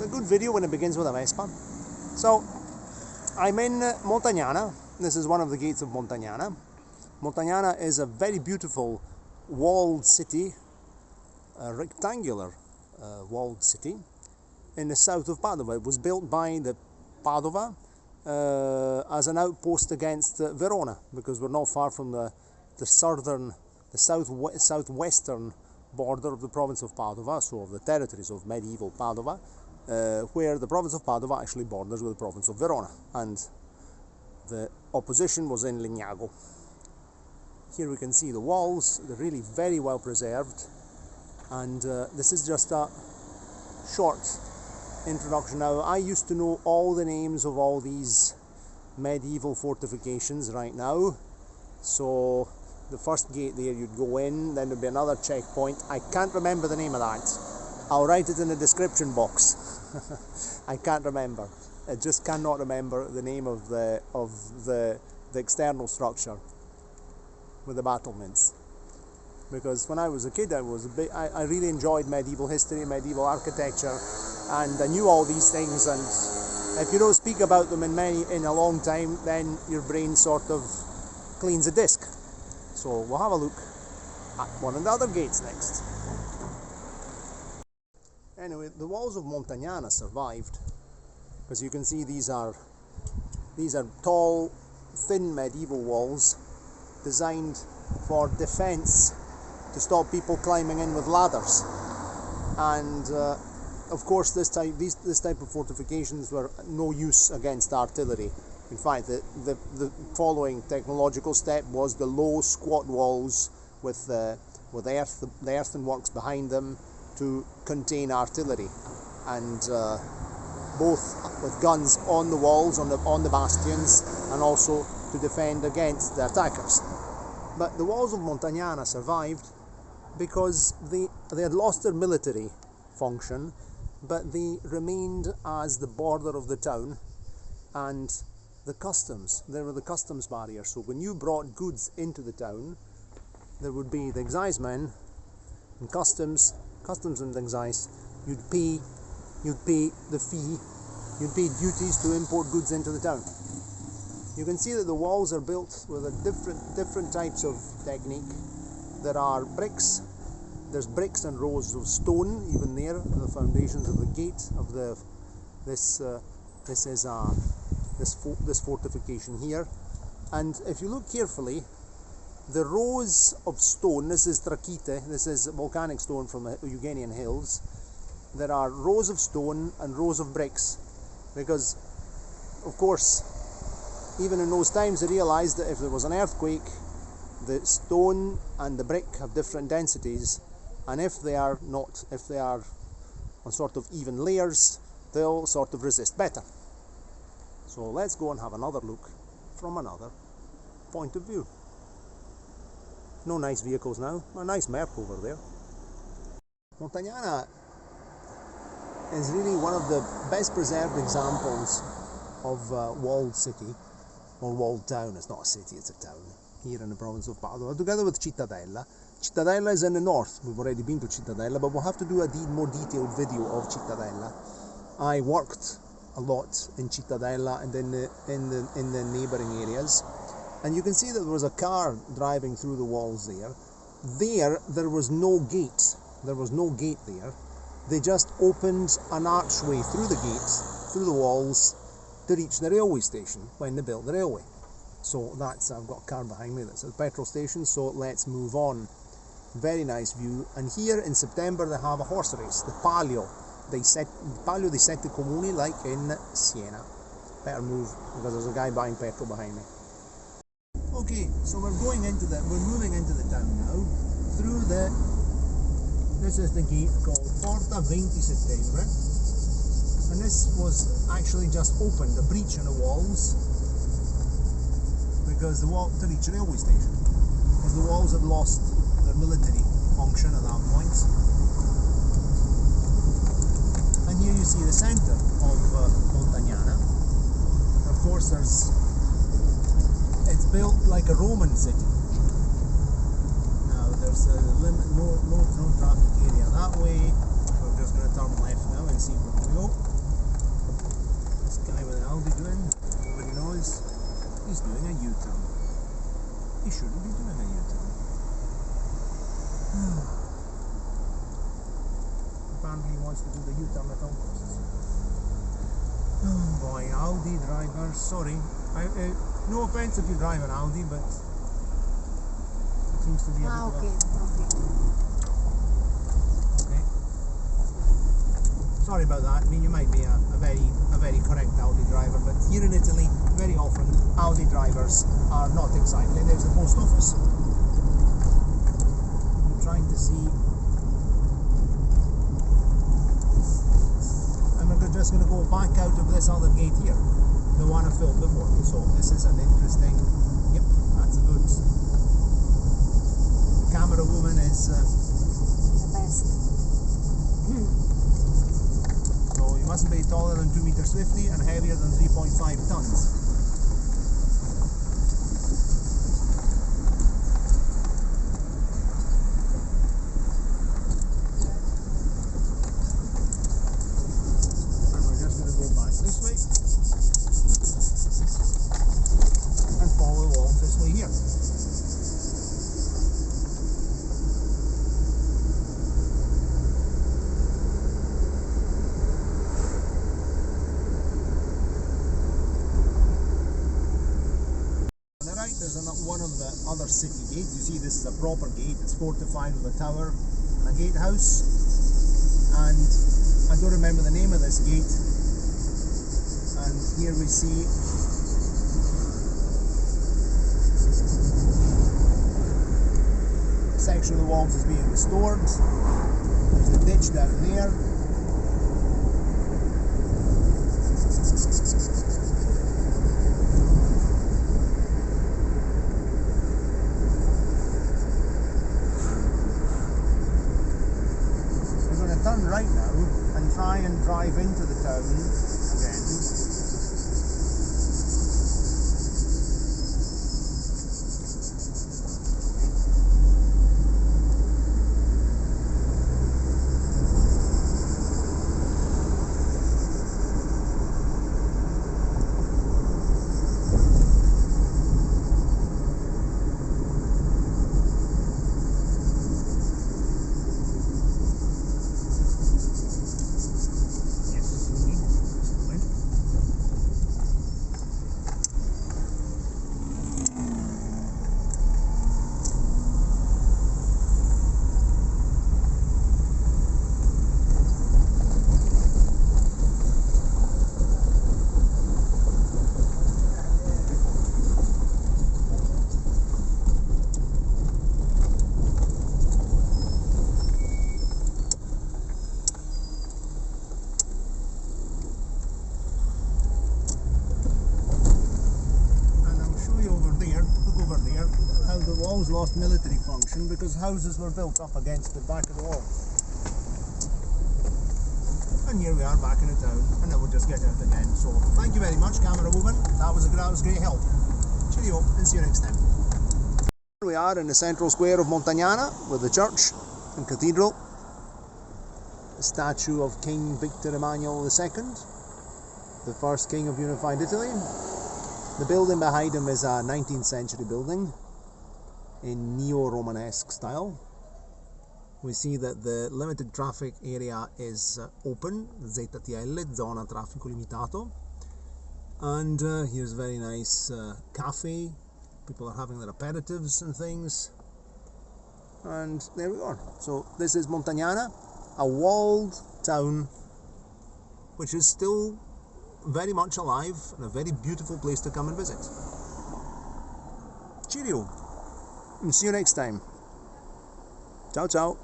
a good video when it begins with a Vespa. So, I'm in Montagnana. This is one of the gates of Montagnana. Montagnana is a very beautiful walled city, a rectangular walled city in the south of Padova. It was built by the Padova as an outpost against Verona, because we're not far from the southwestern border of the province of Padova, so of the territories of medieval Padova, where the province of Padova actually borders with the province of Verona, and the opposition was in Legnago. Here we can see the walls. They're really very well preserved, and this is just a short introduction. Now, I used to know all the names of all these medieval fortifications right now, so the first gate there, you'd go in, then there'd be another checkpoint. I can't remember the name of that. I'll write it in the description box. I can't remember. I just cannot remember the name of the external structure with the battlements. Because when I was a kid, I really enjoyed medieval history, medieval architecture, and I knew all these things. And if you don't speak about them in a long time, then your brain sort of cleans a disc. So we'll have a look at one of the other gates next. Anyway, the walls of Montagnana survived, because you can see these are tall, thin medieval walls designed for defense, to stop people climbing in with ladders. And of course, this type of fortifications were no use against artillery. In fact, the following technological step was the low, squat walls with the earthenworks behind them to contain artillery, and both with guns on the walls, on the bastions, and also to defend against the attackers. But the walls of Montagnana survived because they had lost their military function, but they remained as the border of the town and the customs. There were the customs barriers. So when you brought goods into the town, there would be the excisemen and customs and excise. You'd pay the fee. You'd pay duties to import goods into the town. You can see that the walls are built with a different types of technique. There are bricks. There's bricks and rows of stone even there, the foundations of the gate of this fortification here. And if you look carefully, the rows of stone, this is trachyte, this is volcanic stone from the Eugenian hills. There are rows of stone and rows of bricks, because of course even in those times they realized that if there was an earthquake, the stone and the brick have different densities, and if they are on sort of even layers, they'll sort of resist better. So let's go and have another look from another point of view. No nice vehicles now, a nice Merc over there. Montagnana is really one of the best preserved examples of walled city, or walled town. It's not a city, it's a town, here in the province of Padova, together with Cittadella. Cittadella is in the north. We've already been to Cittadella, but we'll have to do a more detailed video of Cittadella. I worked a lot in Cittadella and in the neighbouring areas, and you can see that there was a car driving through the walls there. There was no gate. There was no gate there. They just opened an archway through the gate, through the walls, to reach the railway station when they built the railway. So I've got a car behind me that's a petrol station, so let's move on. Very nice view. And here in September they have a horse race, the Palio dei Sette Comuni, like in Siena. Better move, because there's a guy buying petrol behind me. Okay, so we're moving into the town now, through this is the gate called Porta XX Settembre, and this was actually just opened, a breach in the walls, because to reach a railway station, because the walls had lost their military function at that point. And here you see the centre of Montagnana. Of course, it's built like a Roman city. Now there's a limit, no traffic area that way. We're just going to turn left now and see where we go. Hey, what the hell is he doing? Nobody knows. He's doing a U-turn. He shouldn't be doing a U-turn. Apparently he wants to do the U-turn at all costs. Oh boy, Audi drivers, sorry. No offence if you drive an Audi, but it seems to be a bit Okay. Okay. Sorry about that. I mean, you might be a very correct Audi driver, but here in Italy, very often Audi drivers are not exactly. There's the post office. I'm trying to see. And we're just going to go back out of this other gate here, the one I filmed before. So this is an interesting. Yep, that's a good. The camera woman is. The best. So you mustn't be taller than 2 meters 50 and heavier than 3.5 tons. And we're just going to go back this way and follow along this way here. There's one of the other city gates. You see, this is a proper gate. It's fortified with a tower and a gatehouse. And I don't remember the name of this gate. And here we see a section of the walls is being restored. There's the ditch down there. Turn right now and try and drive into the town again. Lost military function because houses were built up against the back of the wall. And here we are back in the town, and then we'll just get out again. So thank you very much, camera woman. That was great help. Cheerio, and see you next time. Here we are in the central square of Montagnana with the church and cathedral. The statue of King Victor Emanuele II, the first king of unified Italy. The building behind him is a 19th century building in neo-Romanesque style. We see that the limited traffic area is open, ZTL, zona traffico limitato, and here's a very nice cafe. People are having their aperitives and things, and there we are. So this is Montagnana, a walled town which is still very much alive and a very beautiful place to come and visit. Cheerio! And see you next time. Ciao, ciao.